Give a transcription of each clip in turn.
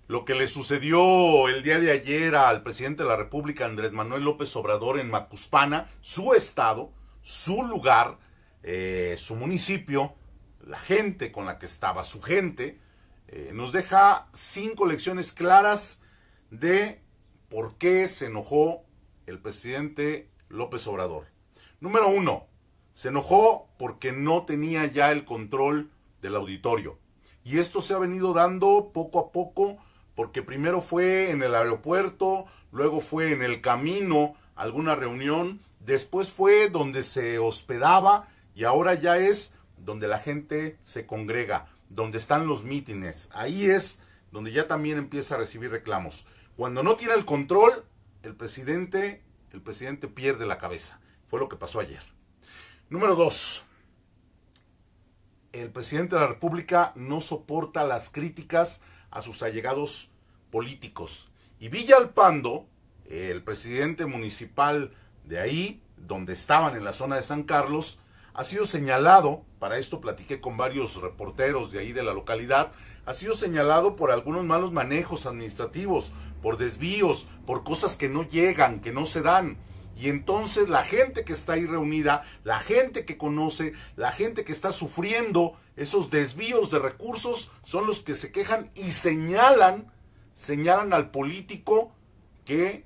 Lo que le sucedió el día de ayer al presidente de la República, Andrés Manuel López Obrador, en Macuspana, su estado, su lugar, su municipio, la gente con la que estaba, su gente, nos deja 5 lecciones claras de por qué se enojó el presidente López Obrador. Número 1, se enojó porque no tenía ya el control del auditorio. Y esto se ha venido dando poco a poco, porque primero fue en el aeropuerto, luego fue en el camino a alguna reunión, después fue donde se hospedaba y ahora ya es donde la gente se congrega, donde están los mítines. Ahí es donde ya también empieza a recibir reclamos. Cuando no tiene el control, el presidente pierde la cabeza. Fue lo que pasó ayer. Número 2. El presidente de la República no soporta las críticas a sus allegados políticos. Y Villalpando, el presidente municipal de ahí, donde estaban en la zona de San Carlos, ha sido señalado, para esto platiqué con varios reporteros de ahí de la localidad, ha sido señalado por algunos malos manejos administrativos, por desvíos, por cosas que no llegan, que no se dan. Y entonces la gente que está ahí reunida, la gente que conoce, la gente que está sufriendo esos desvíos de recursos, son los que se quejan y señalan al político que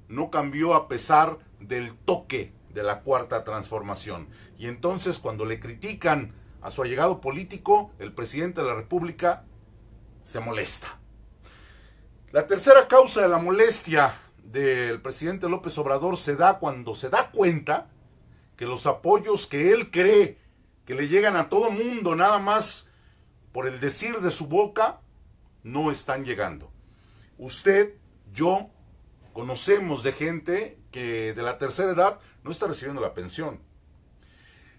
no cambió a pesar del toque de la Cuarta Transformación. Y entonces cuando le critican a su allegado político, el presidente de la República se molesta. La tercera causa de la molestia del presidente López Obrador se da cuando se da cuenta que los apoyos que él cree que le llegan a todo mundo nada más por el decir de su boca, no están llegando. Usted, yo, conocemos de gente que de la tercera edad no está recibiendo la pensión.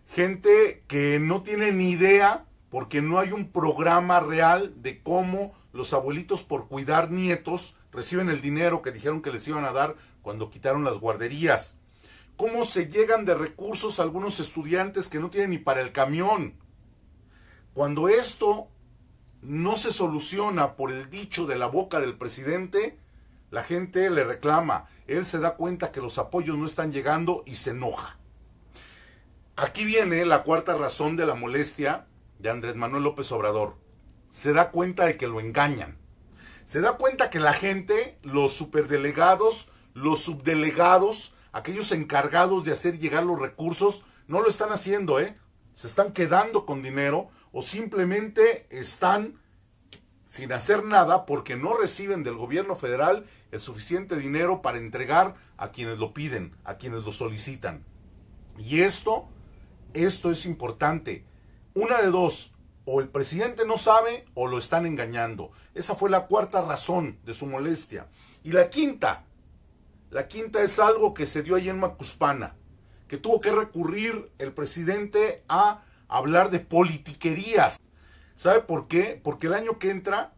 Gente que no tiene ni idea porque no hay un programa real de cómo los abuelitos por cuidar nietos reciben el dinero que dijeron que les iban a dar cuando quitaron las guarderías. ¿Cómo se llegan de recursos a algunos estudiantes que no tienen ni para el camión? Cuando esto no se soluciona por el dicho de la boca del presidente, la gente le reclama. Él se da cuenta que los apoyos no están llegando y se enoja. Aquí viene la cuarta razón de la molestia de Andrés Manuel López Obrador. Se da cuenta de que lo engañan. Se da cuenta que la gente, los superdelegados, los subdelegados, aquellos encargados de hacer llegar los recursos, no lo están haciendo, se están quedando con dinero o simplemente están sin hacer nada porque no reciben del gobierno federal el suficiente dinero para entregar a quienes lo piden, a quienes lo solicitan. Y esto es importante. Una de dos, o el presidente no sabe o lo están engañando. Esa fue la cuarta razón de su molestia. Y la quinta es algo que se dio ahí en Macuspana, que tuvo que recurrir el presidente a hablar de politiquerías. ¿Sabe por qué? Porque el año que entra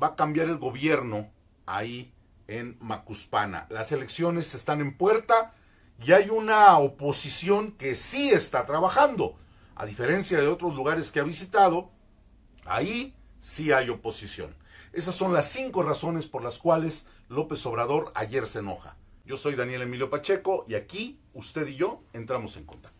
va a cambiar el gobierno ahí en Macuspana. Las elecciones están en puerta y hay una oposición que sí está trabajando. A diferencia de otros lugares que ha visitado, ahí sí hay oposición. Esas son las 5 razones por las cuales López Obrador ayer se enoja. Yo soy Daniel Emilio Pacheco y aquí usted y yo entramos en contacto.